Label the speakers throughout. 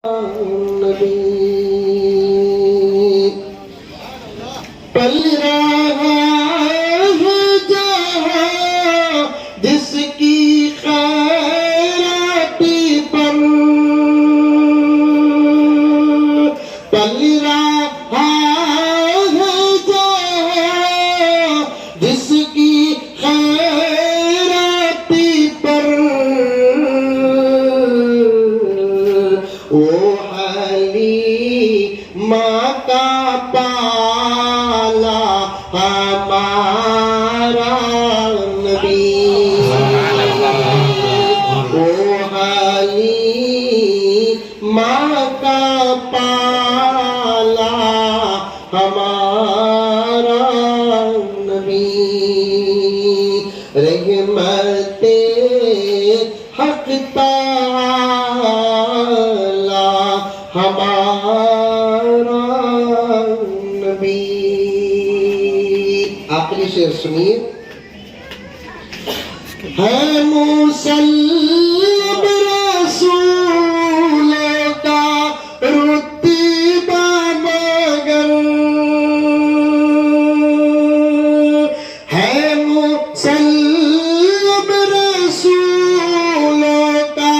Speaker 1: نبی پل رہا ہے جہاں جس کی خیراتی پر پل رہا ہے جہاں جس کی خیراتی پر وہ حلیمہ کا پالا ہمارا نبی وہ حلیمہ کا پالا ہمارا نبی رحمت حق تعالی ہمارا نبی۔ آخری شعر سنیے۔ ہے مسلم رسول کا رتبہ مگر ہے مسلم رسول کا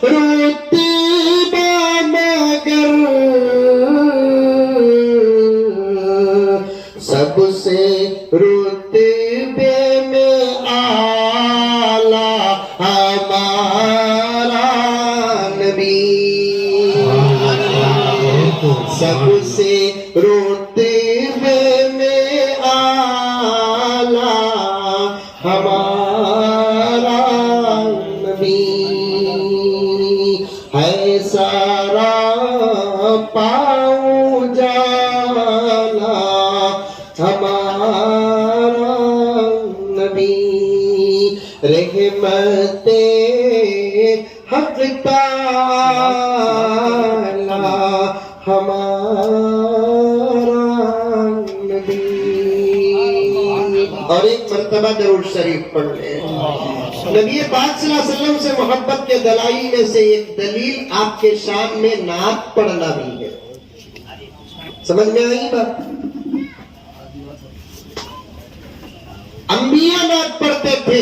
Speaker 1: رتبہ مگر سب سے رتبے میں اعلیٰ ہمارا نبی سب سے رتبے میں اعلیٰ ہمارا نبی ہے سارا پاؤں جانا ہمارا نبی رحمت حق تعالی ہمارا نبی۔ اور ایک مرتبہ درود شریف پڑھ لیں۔ نبی پاک صلی اللہ علیہ وسلم سے محبت کے دلائل میں سے ایک دلیل آپ کے شان میں نعت پڑھنا بھی ہے۔ سمجھ میں آئی بات؟ انبیاء نعت پڑھتے تھے۔